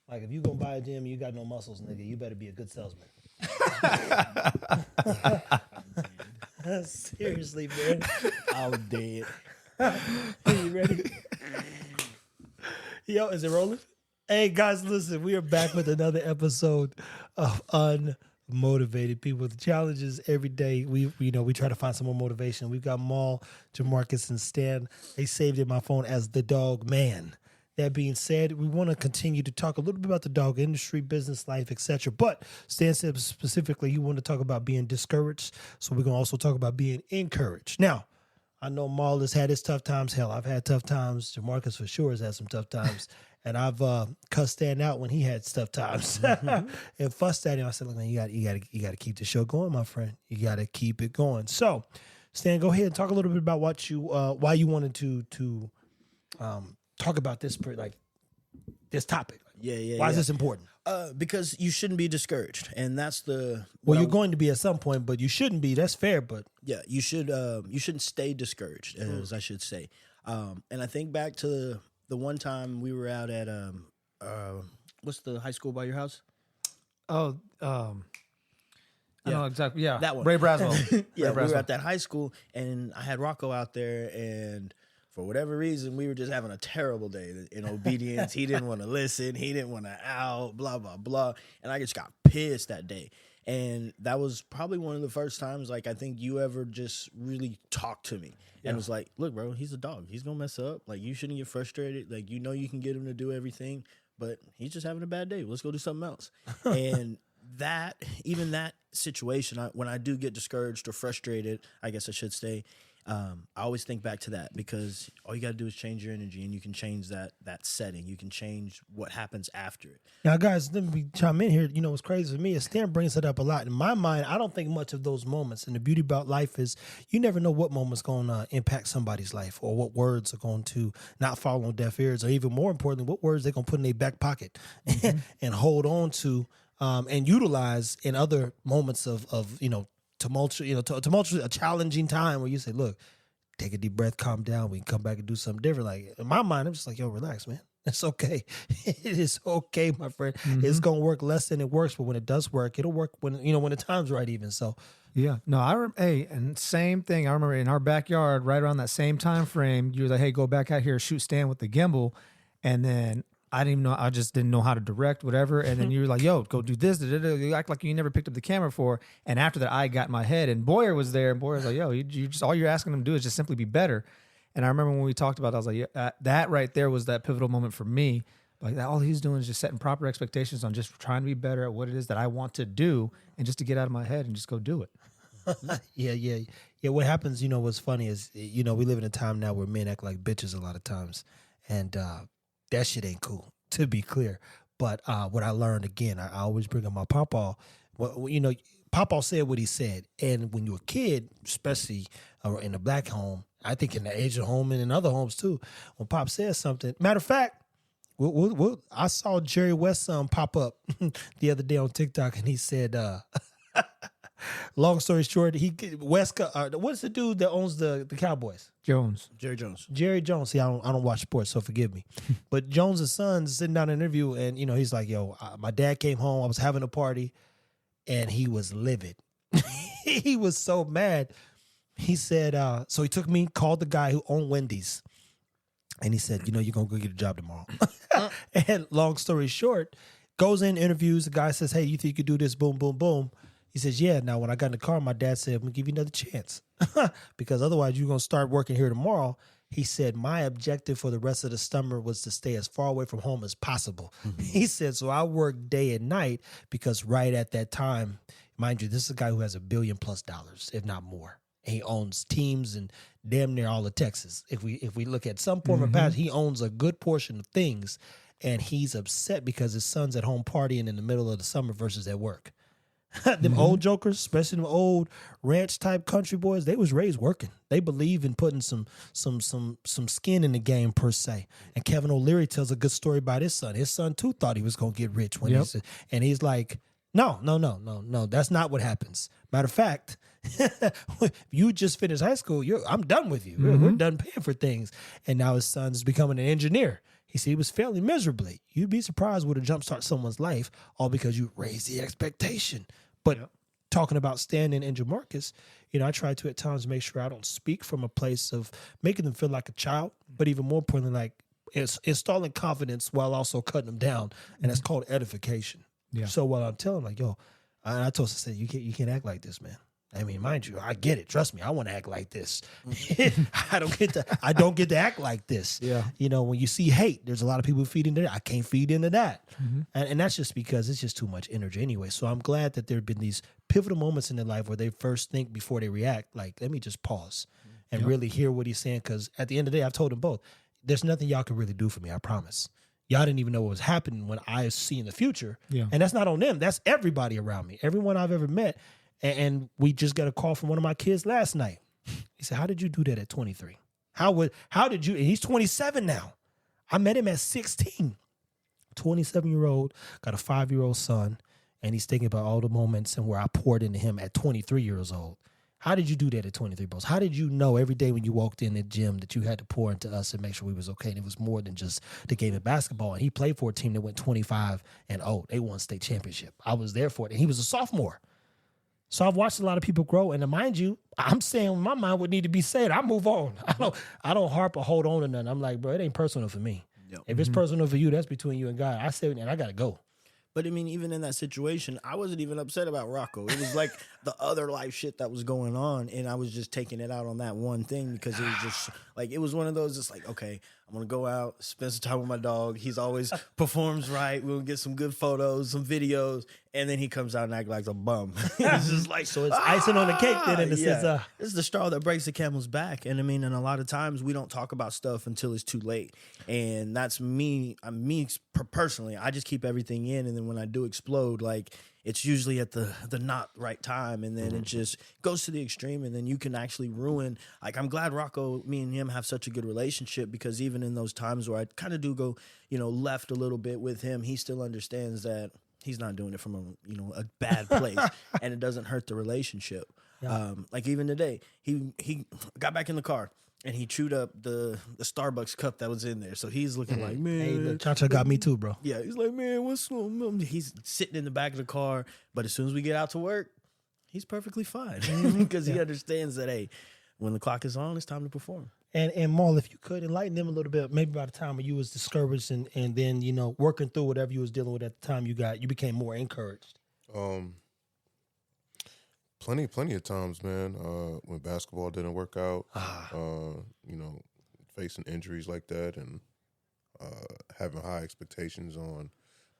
Like if you gonna buy a gym and you got no muscles, nigga, you better be a good salesman. Seriously, man. I'm dead. You ready? Yo, is it rolling? Hey guys, listen, we are back with another episode of Unmotivated People. The challenges every day. We try to find some more motivation. We've got Maul, Jamarcus, and Stan. They saved in my phone as the Dog Man. That being said, we want to continue to talk a little bit about the dog industry, business life, etc. But Stan said specifically, you want to talk about being discouraged. So we're going to also talk about being encouraged. Now, I know Maul has had his tough times. Hell, I've had tough times. Jamarcus for sure has had some tough times. And I've cussed Stan out when he had tough times and fussed at him. I said, look, man, you got to keep the show going, my friend. You got to keep it going. So, Stan, go ahead and talk a little bit about what you why you wanted to talk about this topic. Why is this important? Because you shouldn't be discouraged, and that's you're going to be at some point, but you shouldn't be. That's fair, but yeah, you shouldn't stay discouraged, as I should say. And I think back to the one time we were out at what's the high school by your house? I know exactly. Yeah, that one. Ray Braswell. Yeah, we were at that high school, and I had Rocco out there, and for whatever reason, we were just having a terrible day in obedience. He didn't want to listen. He didn't want to out, blah, blah, blah. And I just got pissed that day. And that was probably one of the first times, like, I think you ever just really talked to me. And it was like, look, bro, he's a dog. He's going to mess up. Like, you shouldn't get frustrated. Like, you know you can get him to do everything, but he's just having a bad day. Let's go do something else. And even that situation, when I do get discouraged or frustrated, I guess I should say, I always think back to that, because all you got to do is change your energy, and you can change that setting. You can change what happens after it. Now, guys, let me chime in here. You know what's crazy for me is Stan brings it up a lot. In my mind, I don't think much of those moments. And the beauty about life is you never know what moment's going to impact somebody's life, or what words are going to not fall on deaf ears, or even more importantly, what words they're going to put in their back pocket and hold on to and utilize in other moments of tumultuous, a challenging time where you say, look, take a deep breath, calm down. We can come back and do something different. Like in my mind, I'm just like, yo, relax, man. It's okay. It is okay, my friend. Mm-hmm. It's going to work less than it works, but when it does work, it'll work when the time's right even. So, yeah, no, and same thing. I remember in our backyard, right around that same time frame, you were like, hey, go back out here, shoot Stan with the gimbal. And then I just didn't know how to direct, whatever. And then you were like, yo, go do this. You act like you never picked up the camera before. And after that, I got in my head, and Boyer was there, and Boyer was like, yo, you just, all you're asking him to do is just simply be better. And I remember when we talked about it, I was like, yeah, that right there was that pivotal moment for me. Like that, all he's doing is just setting proper expectations on just trying to be better at what it is that I want to do, and just to get out of my head and just go do it. Yeah. What happens, what's funny is, we live in a time now where men act like bitches a lot of times. And, that shit ain't cool, to be clear. But what I learned, again, I always bring up my papa. Well, papa said what he said. And when you're a kid, especially in a black home, I think in the Asian home and in other homes too, when Pop says something, matter of fact, I saw Jerry West's son pop up the other day on TikTok, and he said, long story short, what's the dude that owns the Cowboys? Jerry Jones. See, I don't watch sports, so forgive me. But Jones' son's sitting down in an interview, and he's like, "Yo, my dad came home. I was having a party, and he was livid. He was so mad. He said, so he took me, called the guy who owned Wendy's, and he said, you're gonna go get a job tomorrow. And long story short, goes in, interviews. The guy says, hey, you think you could do this? Boom, boom, boom. He says, yeah. Now, when I got in the car, my dad said, I'm going to give you another chance because otherwise you're going to start working here tomorrow. He said, my objective for the rest of the summer was to stay as far away from home as possible. Mm-hmm. He said, so I worked day and night because right at that time, mind you, this is a guy who has $1 billion+, if not more. And he owns teams in damn near all of Texas. If we look at some form of past, he owns a good portion of things, and he's upset because his son's at home partying in the middle of the summer versus at work. Them old jokers, especially them old ranch type country boys, they was raised working. They believe in putting some skin in the game per se. And Kevin O'Leary tells a good story about his son. His son too thought he was gonna get rich when he's like, no, that's not what happens. Matter of fact, you just finished high school. I'm done with you. We're done paying for things. And now his son's becoming an engineer. He said he was failing miserably. You'd be surprised what a jumpstart someone's life, all because you raise the expectation. But talking about Stan and Jamarcus, I try to at times make sure I don't speak from a place of making them feel like a child, but even more importantly, like installing confidence while also cutting them down. And that's called edification. Yeah. So while I'm telling like, yo, I told him, I said, you can't act like this, man. I mean, mind you, I get it. Trust me, I want to act like this. I don't get to act like this. Yeah. When you see hate, there's a lot of people feeding into that. I can't feed into that. Mm-hmm. And that's just because it's just too much energy anyway. So I'm glad that there have been these pivotal moments in their life where they first think before they react. Like, let me just pause and really hear what he's saying. Because at the end of the day, I've told them both, there's nothing y'all can really do for me, I promise. Y'all didn't even know what was happening when I see in the future. Yeah. And that's not on them. That's everybody around me. Everyone I've ever met. And we just got a call from one of my kids last night. He said, how did you do that at 23? How did you, and he's 27 now. I met him at 16. 27-year-old, got a 5-year-old son, and he's thinking about all the moments and where I poured into him at 23 years old. How did you do that at 23, Bros? How did you know every day when you walked in the gym that you had to pour into us and make sure we was okay? And it was more than just the game of basketball. And he played for a team that went 25-0. They won state championship. I was there for it. And he was a sophomore. So I've watched a lot of people grow, and to mind you, I'm saying my mind would need to be said. I move on. I don't harp or hold on to nothing. I'm like, bro, it ain't personal for me. Yep. If it's personal for you, that's between you and God. I said, and I gotta go. But I mean, even in that situation, I wasn't even upset about Rocco. It was like the other life shit that was going on, and I was just taking it out on that one thing because it was just like, it was one of those, it's like, okay, I'm going to go out, spend some time with my dog. He's always performs right. We'll get some good photos, some videos, and then he comes out and acts like a bum. It's just like, so it's icing on the cake then in the sense this is the straw that breaks the camel's back. And I mean, and a lot of times we don't talk about stuff until it's too late. And that's me personally. I just keep everything in, and then when I do explode, like, it's usually at the not right time, and then it just goes to the extreme, and then you can actually ruin. Like, I'm glad Rocco, me and him have such a good relationship, because even in those times where I kind of do go, left a little bit with him, he still understands that he's not doing it from a bad place, and it doesn't hurt the relationship. Yeah. Like even today, he got back in the car. And he chewed up the Starbucks cup that was in there. So he's looking like, man. Hey, look, Cha-Cha got me too, bro. Yeah, he's like, man, what's going on? He's sitting in the back of the car. But as soon as we get out to work, he's perfectly fine. Because he understands that, hey, when the clock is on, it's time to perform. And Maul, if you could enlighten them a little bit, maybe by the time when you was discouraged and then, working through whatever you was dealing with at the time, you became more encouraged. Plenty of times, man, when basketball didn't work out, facing injuries like that, and having high expectations on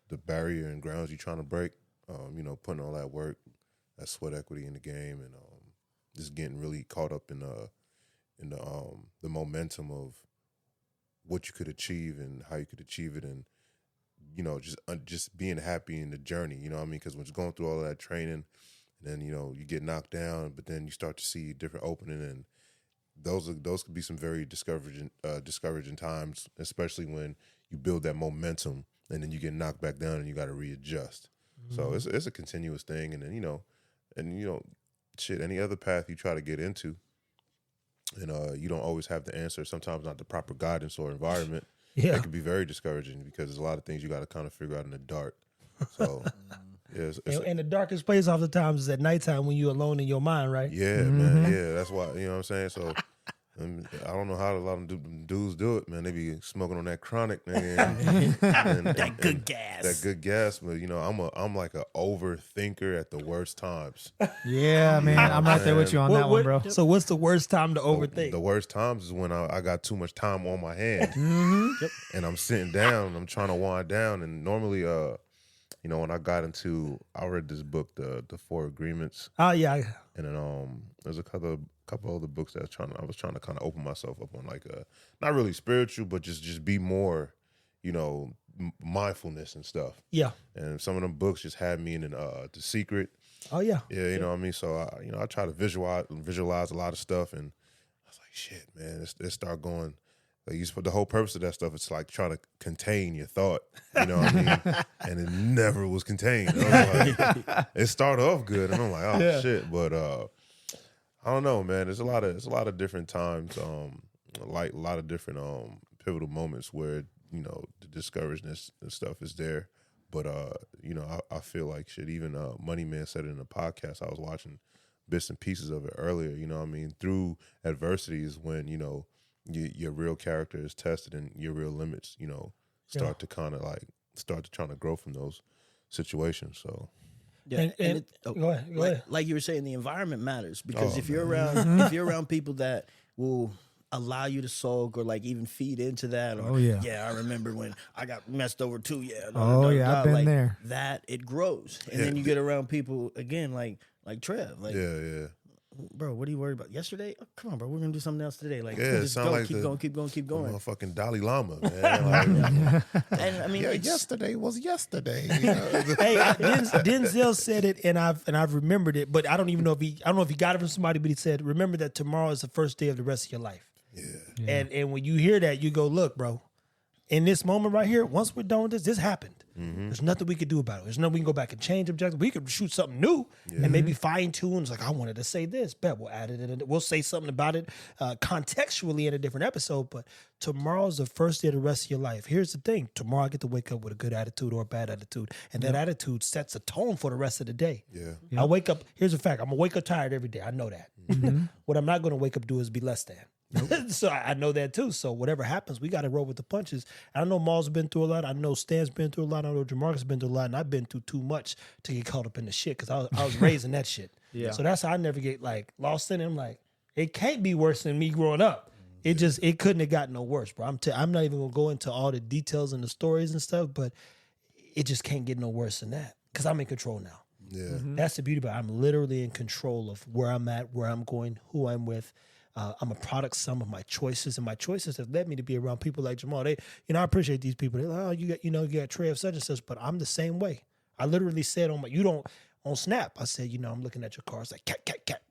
the barrier and grounds you're trying to break, putting all that work, that sweat equity in the game, and just getting really caught up in the momentum of what you could achieve and how you could achieve it, and just being happy in the journey, because when you're going through all of that training, and then, you get knocked down, but then you start to see different opening, and those could be some very discouraging times, especially when you build that momentum and then you get knocked back down and you got to readjust. Mm-hmm. So it's a continuous thing, and then any other path you try to get into, and you don't always have the answer. Sometimes not the proper guidance or environment. Yeah, it can be very discouraging because there's a lot of things you got to kind of figure out in the dark. So. Yeah, and the darkest place oftentimes is at nighttime when you're alone in your mind, right? Yeah, man. Yeah, that's why, you know what I'm saying? So I don't know how a lot of dudes do it, man. They be smoking on that chronic, man. That good gas. That good gas. But, I'm like an overthinker at the worst times. Yeah, man. I'm right there with you on that one, bro. So what's the worst time to overthink? The worst times is when I got too much time on my hand. And I'm sitting down, I'm trying to wind down, and normally, when I read this book, the Four Agreements. Oh yeah. And then there's a couple other books that I was trying to kind of open myself up on, like not really spiritual, but just be more, mindfulness and stuff. Yeah. And some of them books just had me in The Secret. Oh yeah. Yeah, you know what I mean? So I try to visualize a lot of stuff, and I was like, shit, man, it start going. Like the whole purpose of that stuff is like trying to contain your thought, you know what I mean? And it never was contained. It started off good, and I'm like, oh shit, but I don't know, man. There's a lot of different times, like a lot of different pivotal moments where the discouragedness and stuff is there. But I feel like shit. Even Money Man said it in a podcast. I was watching bits and pieces of it earlier. You know what I mean? Through adversities, when your real character is tested and your real limits, start to kind of like start to trying to grow from those situations. So. Yeah, go ahead. Like you were saying, the environment matters because if you're around people that will allow you to sulk or like even feed into that, or I remember when I got messed over too. I've been there. That it grows, and then you get around people again, like Trev, like bro, what are you worried about? Yesterday? Oh, come on, bro, we're gonna do something else today. Like, just go, like keep going. Motherfucking Dalai Lama, man. And I mean, yesterday was yesterday. Hey, Denzel said it, and I've remembered it, but I don't know if he got it from somebody, but he said, "Remember that tomorrow is the first day of the rest of your life." Yeah. And when you hear that, you go, "Look, bro, in this moment right here, once we're done with this happened. There's nothing we could do about it. There's nothing we can go back and change objectives. We could shoot something new and maybe fine tune. It's like, I wanted to say this, bet we'll add it in. We'll say something about it contextually in a different episode. But tomorrow's the first day of the rest of your life. Here's the thing. Tomorrow I get to wake up with a good attitude or a bad attitude. And that attitude sets a tone for the rest of the day. I wake up, here's a fact. I'm going to wake up tired every day. I know that. What I'm not going to wake up do is be less than. So I know that too. So whatever happens, we got to roll with the punches. I know Maul's been through a lot. I know Stan's been through a lot. I know Jamarcus been through a lot. And I've been through too much to get caught up in the shit because I was raising that shit. So that's how I never get like lost in it. I'm like, it can't be worse than me growing up. It couldn't have gotten no worse, bro. I'm not even going to go into all the details and the stories and stuff, but it just can't get no worse than that because I'm in control now. That's the beauty about it. I'm literally in control of where I'm at, where I'm going, who I'm with. I'm a product sum of my choices, and my choices have led me to be around people like Jamal. They, I appreciate these people. They're like, oh, you got Trev such and such, but I'm the same way. I literally said on Snap, I said, I'm looking at your car. It's like cat.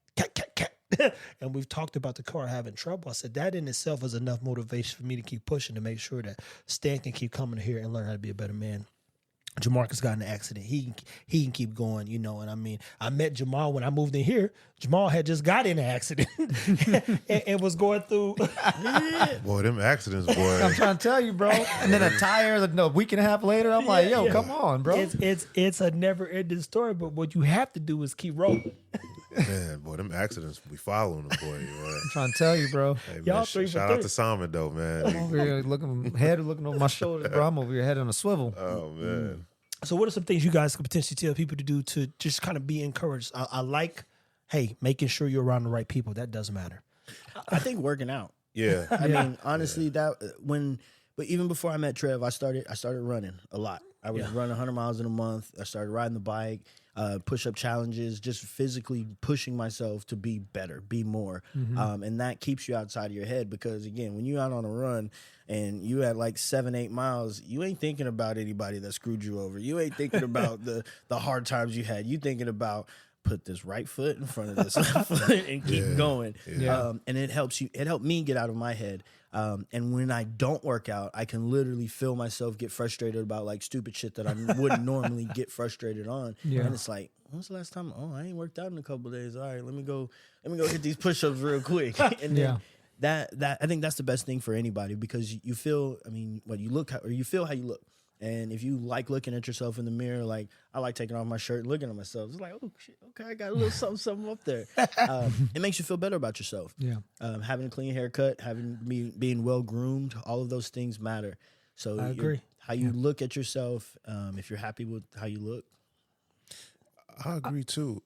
And we've talked about the car having trouble. I said that in itself is enough motivation for me to keep pushing to make sure that Stan can keep coming here and learn how to be a better man. Jamarcus got in an accident. He can keep going, and I mean, I met Jamal when I moved in here. Jamal had just got in an accident and was going through. Boy, them accidents, boy. I'm trying to tell you, bro. And then a tire, a week and a half later, I'm like, yo, come on, bro. It's a never-ending story, but what you have to do is keep rolling. Man, boy, them accidents, we following them, boy. Right? I'm trying to tell you, bro. Hey, Y'all man, 3 for shout 3. out to Simon, though, man. I'm over here looking over my shoulders, bro. I'm over here head on a swivel. Oh, man. So what are some things you guys could potentially tell people to do to just kind of be encouraged? I like, making sure you're around the right people. That does matter. I think working out. Yeah. I mean, honestly, but even before I met Trev, I started running a lot. I was running 100 miles in a month. I started riding the bike, push-up challenges, just physically pushing myself to be better, be more. And that keeps you outside of your head because, again, when you're out on a run and you at like 7-8 miles, you ain't thinking about anybody that screwed you over. You ain't thinking about the hard times you had. You thinking about put this right foot in front of this left foot and keep going. And it helps you. It helped me get out of my head. And when I don't work out, I can literally feel myself get frustrated about like stupid shit that I wouldn't normally get frustrated on. And it's like, when's the last time? Oh, I ain't worked out in a couple of days. All right, let me go hit these push-ups real quick. And then that I think that's the best thing for anybody because you feel, you feel how you look. And if you like looking at yourself in the mirror, like I like taking off my shirt and looking at myself, it's like, oh shit, okay, I got a little something up there. It makes you feel better about yourself. Having a clean haircut, being well groomed, all of those things matter. So I agree. How you look at yourself, if you're happy with how you look. I agree too.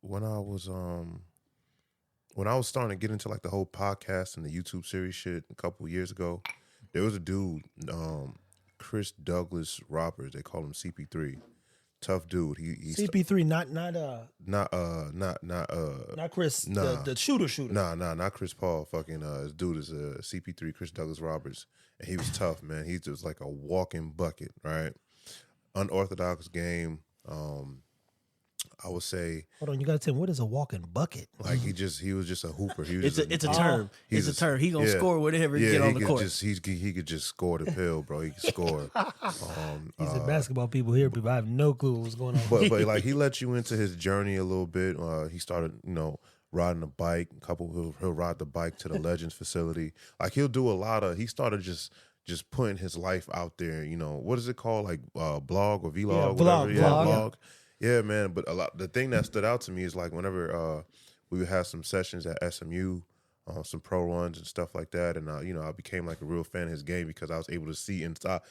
When I was starting to get into like the whole podcast and the YouTube series shit a couple years ago, there was a dude, Chris Douglas Roberts. They call him CP3. Tough dude. He's CP3, not Chris, the shooter. Nah, not Chris Paul. Fucking this dude is a CP3, Chris Douglas Roberts, and he was tough, man. He's just like a walking bucket, right? Unorthodox game. I would say. Hold on, you gotta tell me, what is a walking bucket? Like he was just a hooper. It's a term. It's a term. He gonna score whatever he get on the court. He could just score the pill, bro. He could score. These are basketball people here, but I have no clue what's going on. But like he let you into his journey a little bit. He started, riding a bike. He'll ride the bike to the Legends facility. Like he'll do a lot of. He started just just putting his life out there. You know, what is it called? Like blog or vlog, Yeah, whatever. vlog. Yeah, man. But the thing that stood out to me is like whenever we would have some sessions at SMU, some pro runs and stuff like that, and you know, I became like a real fan of his game because I was able to see inside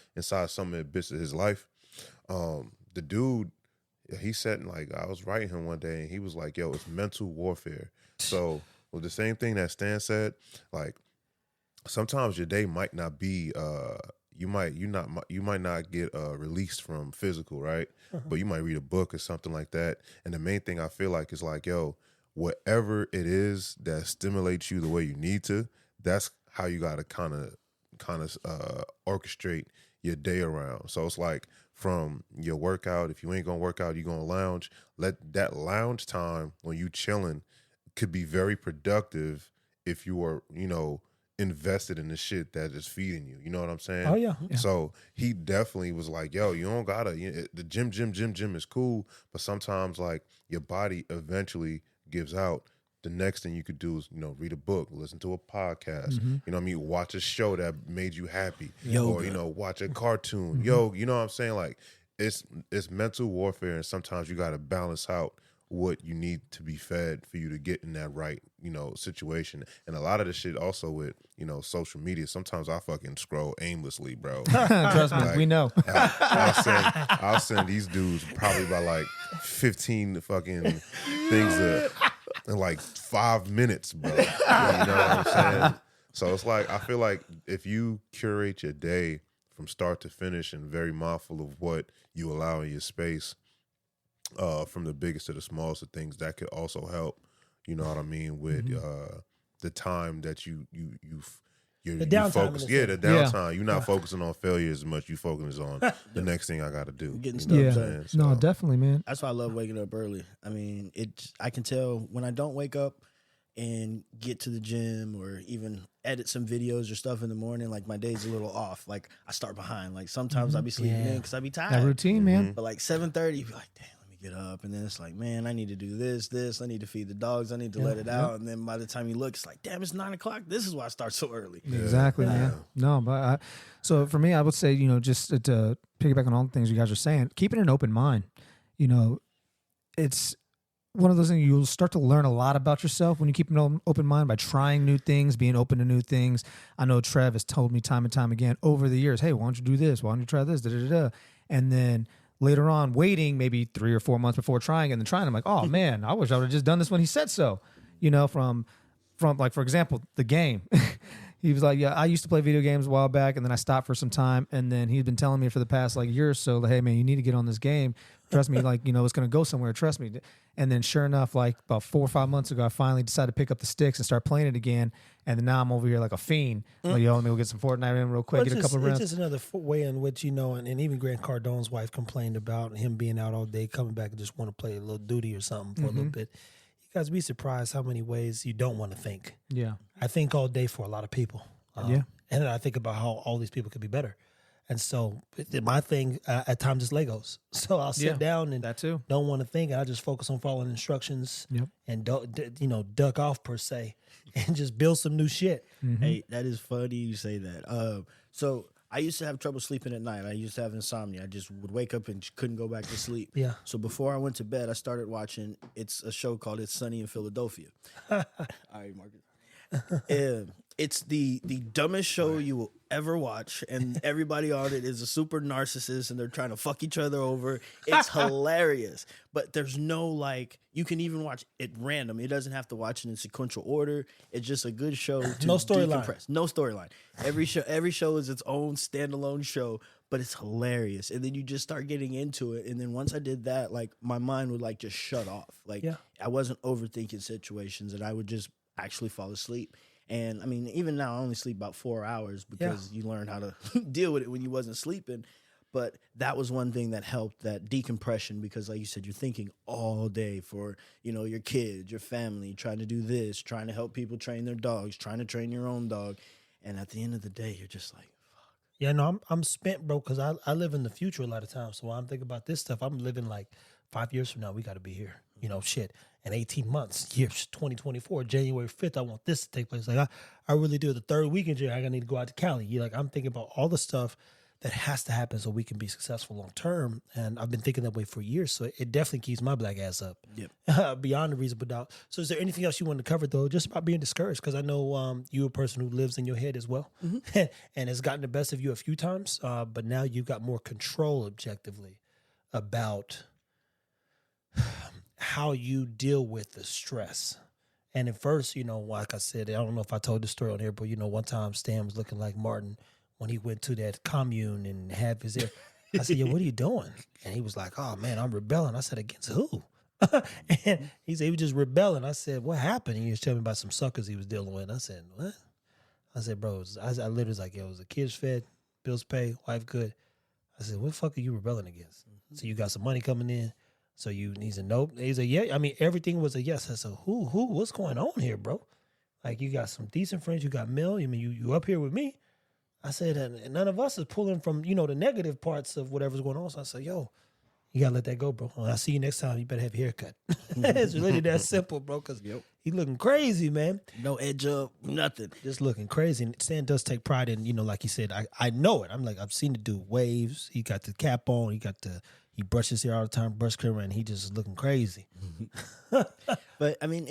some of the bits of his life. The dude, he said, like, I was writing him one day, and he was like, "Yo, it's mental warfare." So, with the same thing that Stan said, like, sometimes your day might not be, you might not get released from physical, right? But you might read a book or something like that. And the main thing I feel like is like, yo, whatever it is that stimulates you the way you need to, that's how you got to kind of orchestrate your day around. So it's like from your workout, if you ain't gonna work out, you're gonna lounge. Let that lounge time when you chilling could be very productive if you are, you know, invested in the shit that is feeding you. You know what I'm saying? Oh yeah. So he definitely was like, yo, you don't gotta, the gym is cool, but sometimes like your body eventually gives out. The next thing you could do is, you know, read a book, listen to a podcast, you know what I mean? Watch a show that made you happy. Or, you know, watch a cartoon. Yo, you know what I'm saying? Like it's mental warfare, and sometimes you gotta balance out what you need to be fed for you to get in that right, you know, situation. And a lot of the shit also with, you know, social media, sometimes I fucking scroll aimlessly, bro. Trust me, Like, we know. I'll send these dudes probably by like 15 fucking things in like 5 minutes, bro. You know what I'm saying? So it's like, I feel like if you curate your day from start to finish and very mindful of what you allow in your space, from the biggest to the smallest of things, that could also help, you know what I mean, with the time that you're The downtime focus. in a Yeah, sense. the downtime. You're not focusing on failure as much. You focusing on the next thing I got to do. Getting You stuff know what I'm done. saying? No, So, definitely, man. That's why I love waking up early. I mean, I can tell when I don't wake up and get to the gym or even edit some videos or stuff in the morning, like my day's a little off. Like I start behind. Like sometimes I be sleeping in because I be tired. That routine, man. But like 7:30, you be like, damn, let me get up. And then it's like, man, I need to do this. I need to feed the dogs. I need to let it out. And then by the time you look, it's like, damn, it's 9 o'clock. This is why I start so early. Exactly, man. No, but so for me, I would say, you know, just to piggyback on all the things you guys are saying, keeping an open mind. You know, it's one of those things, you'll start to learn a lot about yourself when you keep an open mind by trying new things, being open to new things. I know Trev has told me time and time again over the years, hey, why don't you do this? Why don't you try this? And then later on, waiting maybe 3 or 4 months before trying, and then trying, I'm like, oh man, I wish I would have just done this when he said so. You know, from like, for example, the game. He was like, yeah, I used to play video games a while back, and then I stopped for some time. And then he'd been telling me for the past like year or so, like, hey, man, you need to get on this game. Trust me, like, you know, it's going to go somewhere. Trust me. And then sure enough, like about 4 or 5 months ago, I finally decided to pick up the sticks and start playing it again. And then now I'm over here like a fiend. Like, yo, let me go get some Fortnite in real quick, Well, get a couple of rounds. It's just another way in which, you know, and even Grant Cardone's wife complained about him being out all day, coming back and just want to play a little duty or something for a little bit. You guys be surprised how many ways you don't want to think. Yeah. I think all day for a lot of people. Yeah. And then I think about how all these people could be better. And so my thing at times is Legos. So I'll sit down and that too. don't want to think. I just focus on following instructions and don't, duck off per se and just build some new shit. Hey, that is funny you say that. So I used to have trouble sleeping at night. I used to have insomnia. I just would wake up and couldn't go back to sleep. Yeah. So before I went to bed, I started watching. It's a show called It's Sunny in Philadelphia. All right, Marcus. It's the dumbest show you will ever watch, and everybody on it is a super narcissist, and they're trying to fuck each other over. It's hilarious, but there's no like you can even watch it random. It doesn't have to watch it in sequential order. It's just a good show. To No storyline. decompress. No storyline. Every show is its own standalone show, but it's hilarious. And then you just start getting into it, and then once I did that, like my mind would like just shut off. Like I wasn't overthinking situations, and I would just actually fall asleep. And I mean, even now I only sleep about 4 hours because you learn how to deal with it when you wasn't sleeping. But that was one thing that helped, that decompression, because like you said, you're thinking all day for, you know, your kids, your family, trying to do this, trying to help people train their dogs, trying to train your own dog. And at the end of the day, you're just like, fuck. Yeah, no, I'm spent, bro, because I live in the future a lot of times. So when I'm thinking about this stuff, I'm living like 5 years from now, we got to be here. You know, shit. In 18 months, years 2024, January 5th, I want this to take place. Like, I really do. The third weekend, I need to go out to Cali. You're like, I'm thinking about all the stuff that has to happen so we can be successful long term. And I've been thinking that way for years. So it definitely keeps my black ass up. Yep. Beyond a reasonable doubt. So is there anything else you want to cover, though, just about being discouraged? Because I know you're a person who lives in your head as well and has gotten the best of you a few times. But now you've got more control objectively about how you deal with the stress. And at first, you know, like I said, I don't know if I told the story on here, but, you know, one time Stan was looking like Martin when he went to that commune and had his ear. I said, what are you doing? And he was like, oh, man, I'm rebelling. I said, against who? And he said, he was just rebelling. I said, what happened? And he was telling me about some suckers he was dealing with. I said, what? I said, bro, I literally was like, yo, it was the kids fed, bills paid, wife good. I said, what the fuck are you rebelling against? So you got some money coming in. So he's a nope. He's a yeah. I mean, everything was a yes. I said, who, what's going on here, bro? Like, you got some decent friends. You got Mel. I mean, you up here with me. I said, and none of us is pulling from, you know, the negative parts of whatever's going on. So I said, yo, you got to let that go, bro. When I see you next time, you better have your haircut. It's really that simple, bro, because he looking crazy, man. No edge up, nothing. Just looking crazy. And Stan does take pride in, you know, like he said, I know it. I'm like, I've seen the dude waves. He got the cap on. He brushes hair all the time, brush trimmer, and he just is looking crazy. But I mean,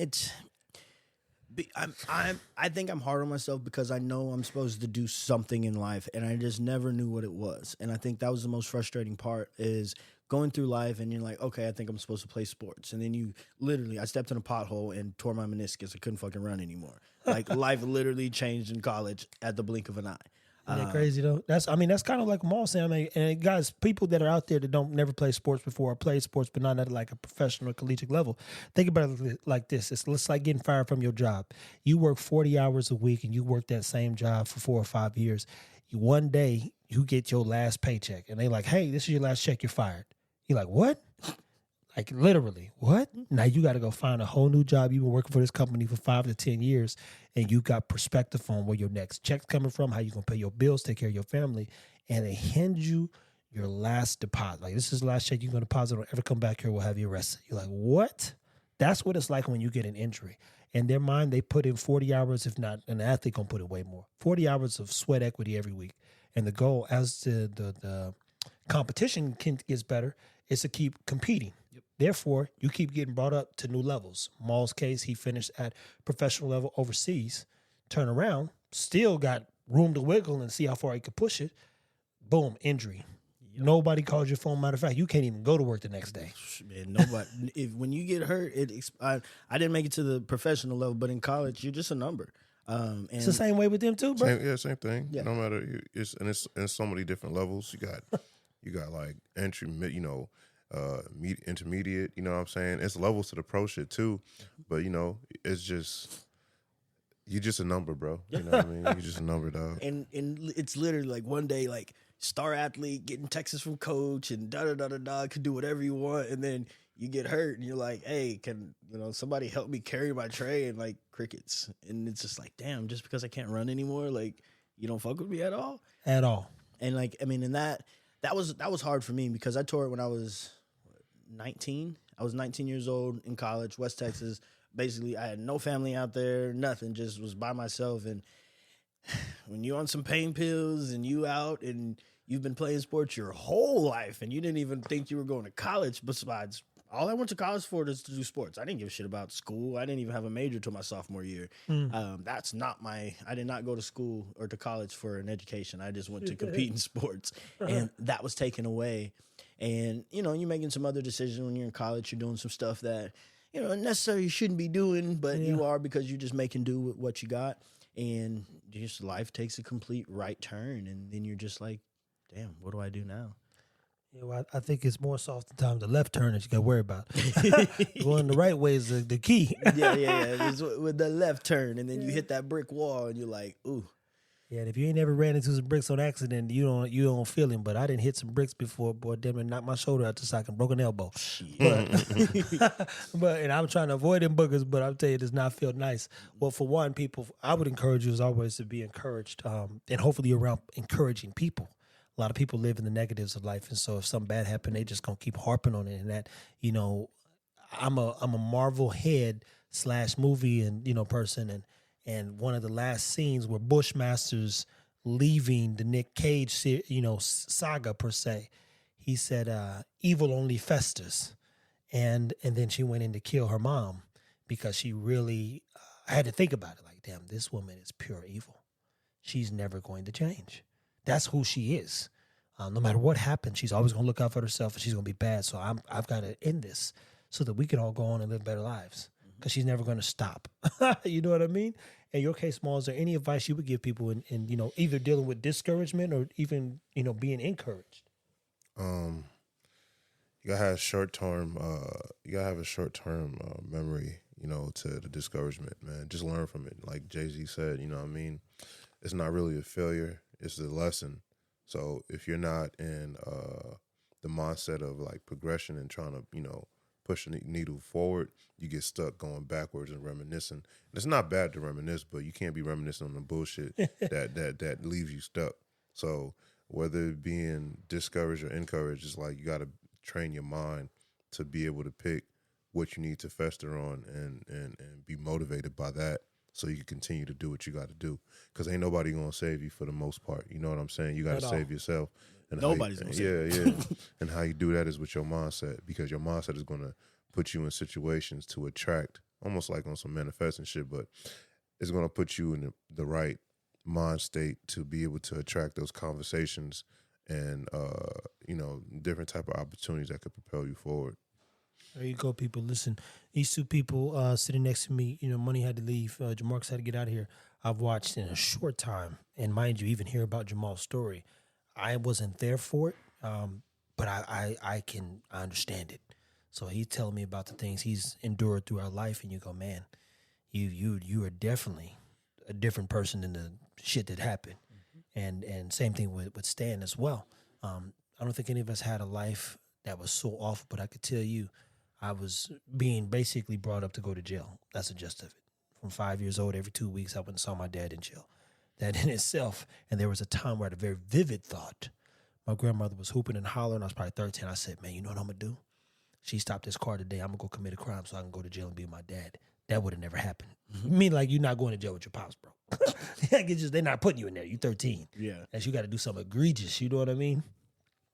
I think I'm hard on myself because I know I'm supposed to do something in life, and I just never knew what it was. And I think that was the most frustrating part is going through life, and you're like, okay, I think I'm supposed to play sports, and then I stepped in a pothole and tore my meniscus. I couldn't fucking run anymore. Like, life literally changed in college at the blink of an eye. Isn't that crazy though? That's kind of like Maul saying. I mean, and guys, people that are out there that don't never play sports before or played sports, but not at like a professional or collegiate level. Think about it like this: it's like getting fired from your job. You work 40 hours a week, and you work that same job for 4 or 5 years. One day you get your last paycheck, and they like, "Hey, this is your last check. You're fired." You're like, "What?" Like, literally, what? Now you got to go find a whole new job. You've been working for this company for 5 to 10 years, and you got perspective on where your next check's coming from, how you going to pay your bills, take care of your family, and they hand you your last deposit. Like, this is the last check you're going to deposit. Don't ever come back here. We'll have you arrested. You're like, what? That's what it's like when you get an injury. In their mind, they put in 40 hours, if not, an athlete going to put in way more. 40 hours of sweat equity every week. And the goal, as the competition gets better, is to keep competing. Therefore, you keep getting brought up to new levels. Maul's case, he finished at professional level overseas. Turn around, still got room to wiggle and see how far he could push it. Boom, injury. Nobody calls your phone. Matter of fact, you can't even go to work the next day. Man, nobody. When you get hurt, I didn't make it to the professional level, but in college, you're just a number. And it's the same way with them too, bro. Same thing. Yeah. No matter, it's in so many different levels. You got like entry, you know. Intermediate, you know what I'm saying? It's levels to the pro shit too, but you know, it's just you're just a number, bro. You know what I mean? You're just a number, dog. And it's literally like one day, like star athlete getting texts from coach and da could do whatever you want, and then you get hurt and you're like, hey, can somebody help me carry my tray? And like crickets, and it's just like, damn, just because I can't run anymore, like you don't fuck with me at all, And like, I mean, and that was hard for me because I tore it when I was 19. I was 19 years old in college, West Texas. Basically, I had no family out there, nothing, just was by myself. And when you're on some pain pills and you out and you've been playing sports your whole life and you didn't even think you were going to college, besides all I went to college for is to do sports. I didn't give a shit about school. I didn't even have a major till my sophomore year. That's not I did not go to school or to college for an education. I just went to compete in sports. And that was taken away. And, you're making some other decisions when you're in college. You're doing some stuff that, necessarily you shouldn't be doing, but you are because you're just making do with what you got. And just life takes a complete right turn. And then you're just like, damn, what do I do now? I think it's more so oftentimes the left turn that you got to worry about. Going the right way is the key. Yeah. It's with the left turn. And then you hit that brick wall and you're like, ooh. Yeah, and if you ain't ever ran into some bricks on accident, you don't feel him. But I didn't hit some bricks before, boy. Damn it, knocked my shoulder out the socket, broke an elbow. But and I'm trying to avoid them boogers. But I'll tell you, it does not feel nice. Well, for one, people, I would encourage you as always to be encouraged, and hopefully you're around encouraging people. A lot of people live in the negatives of life, and so if something bad happened, they just gonna keep harping on it. And that, I'm a Marvel head / movie and person, and one of the last scenes where Bushmaster's leaving the Nick Cage saga per se, he said evil only festers, and then she went in to kill her mom because she really I had to think about it like, damn, this woman is pure evil. She's never going to change. That's who she is. No matter what happens, she's always going to look out for herself, and she's going to be bad. So I've got to end this so that we can all go on and live better lives, because she's never going to stop. You know what I mean? In your case, Small, is there any advice you would give people in either dealing with discouragement or even being encouraged? You gotta have short term. You gotta have a short term memory. To the discouragement, man. Just learn from it. Like Jay-Z said, what I mean? It's not really a failure. It's a lesson. So if you're not in the mindset of like progression and trying to, push the needle forward, you get stuck going backwards and reminiscing. And it's not bad to reminisce, but you can't be reminiscing on the bullshit that leaves you stuck. So whether being discouraged or encouraged, it's like you got to train your mind to be able to pick what you need to fester on and be motivated by that, so you can continue to do what you got to do. Because ain't nobody gonna save you for the most part. You know what I'm saying? You got to save yourself. And Nobody's gonna save you. Yeah. And how you do that is with your mindset, because your mindset is gonna put you in situations to attract, almost like on some manifesting shit, but it's gonna put you in the right mind state to be able to attract those conversations and different type of opportunities that could propel you forward. There you go, people. Listen, these two people sitting next to me, Money had to leave. Jamarcus had to get out of here. I've watched in a short time, and mind you, even hear about Jamal's story. I wasn't there for it, but I understand it. So he's telling me about the things he's endured through our life, and you go, man, you are definitely a different person than the shit that happened. Mm-hmm. And same thing with Stan as well. I don't think any of us had a life that was so awful, but I could tell you, I was being basically brought up to go to jail. That's the gist of it. From 5 years old, every 2 weeks, I went and saw my dad in jail. That in itself, and there was a time where I had a very vivid thought. My grandmother was hooping and hollering. I was probably 13. I said, man, you know what I'm going to do? She stopped this car today. I'm going to go commit a crime so I can go to jail and be with my dad. That would have never happened. Mm-hmm. I mean, like, you're not going to jail with your pops, bro. They're not putting you in there. You're 13. Yeah. And you got to do something egregious. You know what I mean?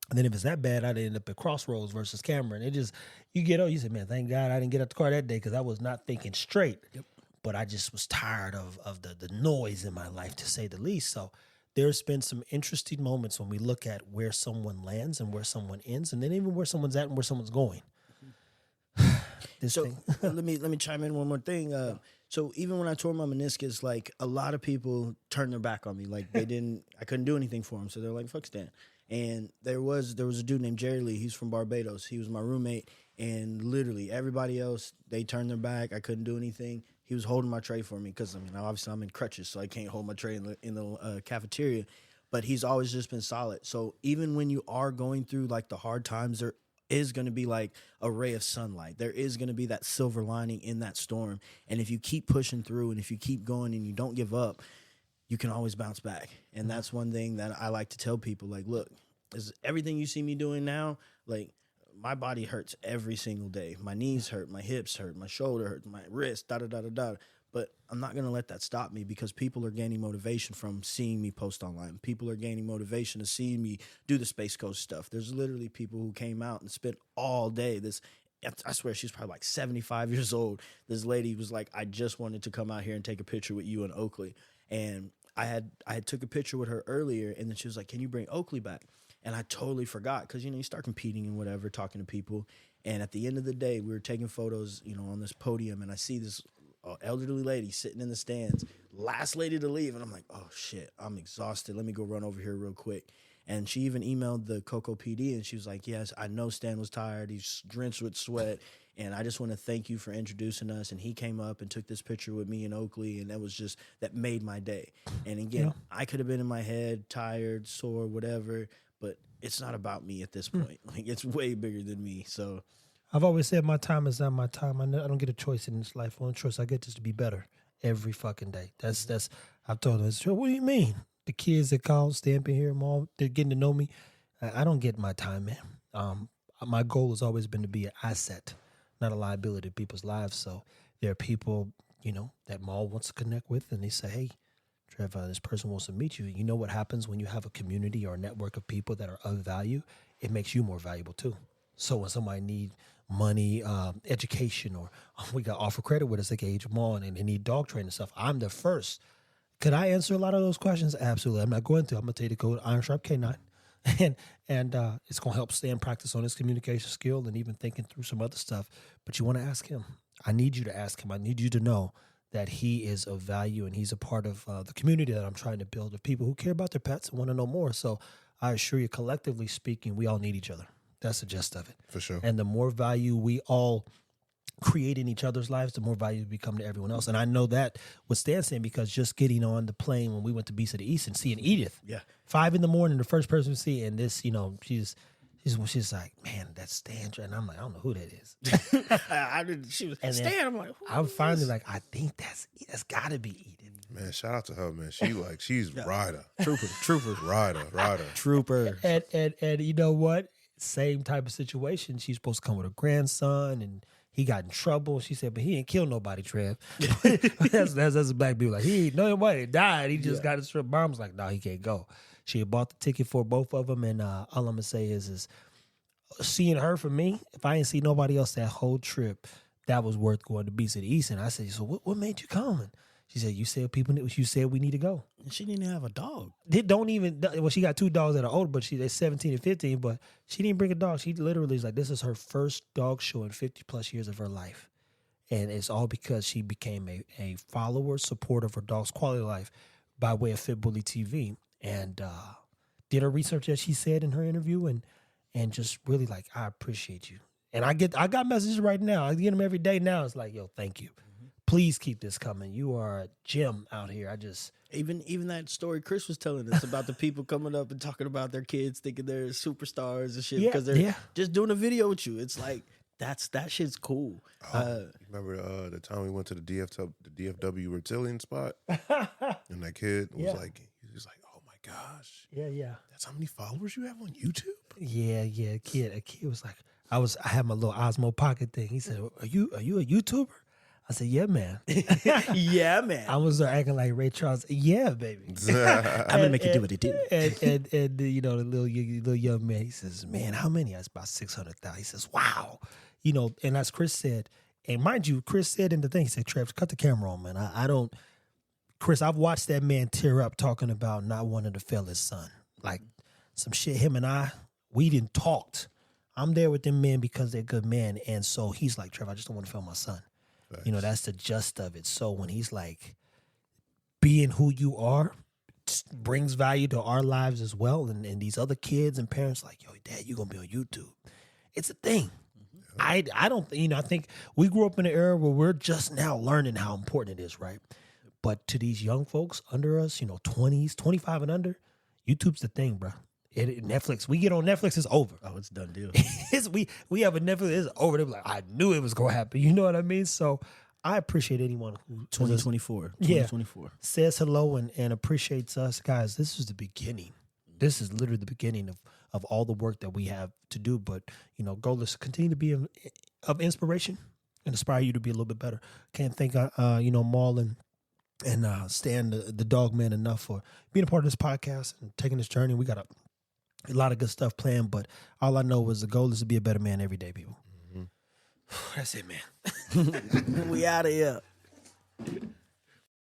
And then if it's that bad, I'd end up at Crossroads versus Cameron. It just, you say, man, thank God I didn't get out the car that day, because I was not thinking straight. Yep. But I just was tired of the noise in my life, to say the least. So there's been some interesting moments when we look at where someone lands and where someone ends, and then even where someone's at and where someone's going. Let me chime in one more thing. So even when I tore my meniscus, like, a lot of people turned their back on me. Like, I couldn't do anything for them. So they're like, fuck Stan. And there was a dude named Jerry Lee. He's from Barbados. He was my roommate, and literally everybody else, they turned their back. I couldn't do anything. He was holding my tray for me, because obviously I'm in crutches, so I can't hold my tray in the cafeteria. But he's always just been solid. So even when you are going through like the hard times, there is going to be like a ray of sunlight. There is going to be that silver lining in that storm. And if you keep pushing through, and if you keep going and you don't give up, you can always bounce back. And that's one thing that I like to tell people, like, look, is everything you see me doing now, like, my body hurts every single day. My knees hurt, my hips hurt, my shoulder hurts, my wrist, da-da-da-da-da. But I'm not going to let that stop me, because people are gaining motivation from seeing me post online. People are gaining motivation to see me do the Space Coast stuff. There's literally people who came out and spent all day. I swear she's probably like 75 years old. This lady was like, I just wanted to come out here and take a picture with you in Oakley. And I had took a picture with her earlier, and then she was like, can you bring Oakley back? And I totally forgot, because, you start competing and whatever, talking to people. And at the end of the day, we were taking photos, on this podium, and I see this elderly lady sitting in the stands, last lady to leave. And I'm like, oh, shit, I'm exhausted. Let me go run over here real quick. And she even emailed the Cocoa PD, and she was like, yes, I know Stan was tired. He's drenched with sweat. And I just want to thank you for introducing us. And he came up and took this picture with me in Oakley, and that made my day. And again, I could have been in my head, tired, sore, whatever, but it's not about me at this point. Like, it's way bigger than me. So I've always said my time is not my time. I don't get a choice in this life. Only choice I get is to be better every fucking day. That's I've told them, what do you mean? The kids that call, stay up in here, mom, they're getting to know me. I don't get my time, man. My goal has always been to be an asset, not a liability to people's lives. So there are people, that Maul wants to connect with, and they say, hey, Trevor, this person wants to meet you. You know what happens when you have a community or a network of people that are of value? It makes you more valuable too. So when somebody needs money, education, or we got offer credit with us, they can age them on and they need dog training stuff, I'm the first. Could I answer a lot of those questions? Absolutely. I'm not going to. I'm going to tell you to go to Iron Sharp K9. And it's going to help stay in practice on his communication skill and even thinking through some other stuff. But you want to ask him. I need you to ask him. I need you to know that he is of value and he's a part of the community that I'm trying to build, of people who care about their pets and want to know more. So I assure you, collectively speaking, we all need each other. That's the gist of it. For sure. And the more value we all create in each other's lives, the more value we become to everyone else. And I know that what Stan's saying, because just getting on the plane when we went to Beast of the East and seeing Edith, 5 a.m, the first person to see, and this, she's like, man, that's Stan. And I'm like, I don't know who that is. She was and Stan. I'm like, I'm finally like, I think that's gotta be Edith. Man, shout out to her, man. She's rider. Trooper. Rider. Trooper. And you know what? Same type of situation. She's supposed to come with her grandson, and he got in trouble. She said, but he ain't killed nobody, Trev. that's black people. Like, he ain't nobody died. He just got his trip. Mom's like, no, he can't go. She had bought the ticket for both of them, and all I'm going to say is seeing her, for me, if I ain't see nobody else that whole trip, that was worth going to Beast of the East. And I said, so what made you come? And she said, you said we need to go. And she didn't even have a dog. She got 2 dogs that are older, but they're 17 and 15, but she didn't bring a dog. She literally is like, this is her first dog show in 50 plus years of her life. And it's all because she became a follower, supporter of her dog's quality of life by way of Fit Bully TV. And did her research, as she said in her interview, and just really like, I appreciate you. And I got messages right now. I get them every day now. It's like, yo, thank you. Please keep this coming. You are a gem out here. Even that story Chris was telling us about the people coming up and talking about their kids, thinking they're superstars and shit because they're just doing a video with you. It's like that shit's cool. Remember the time we went to the DFW reptilian spot, and that kid was like, he was like, oh my gosh, yeah. That's how many followers you have on YouTube. Yeah. A kid was like, I had my little Osmo Pocket thing. He said, are you a YouTuber? I said, yeah, man. Yeah, man. I was acting like Ray Charles. Yeah, baby. I'm going to make you do what it do. And the little young man, he says, man, how many? That's about 600,000. He says, wow. And as Chris said, and mind you, Chris said in the thing, he said, Trev, cut the camera on, man. Chris, I've watched that man tear up talking about not wanting to fail his son. Like some shit, him and we didn't talked. I'm there with them men because they're good men. And so he's like, Trev, I just don't want to fail my son. Thanks. That's the gist of it. So when he's like, being who you are brings value to our lives as well. And these other kids and parents like, yo, Dad, you're going to be on YouTube. It's a thing. I don't, I think we grew up in an era where we're just now learning how important it is, right? But to these young folks under us, 20s, 25 and under, YouTube's the thing, bro. Netflix, we get on Netflix, it's over. Oh, it's a done deal. we have a Netflix, it's over. They're like, I knew it was going to happen. You know what I mean? So I appreciate anyone who 2024 says hello and appreciates us. Guys, this is the beginning. This is literally the beginning of all the work that we have to do. But, goal is to continue to be of inspiration and inspire you to be a little bit better. Can't thank, Maul and Stan, the dog man, enough for being a part of this podcast and taking this journey. We got a lot of good stuff planned, but all I know is the goal is to be a better man every day, people. Mm-hmm. That's it, man. We out of here.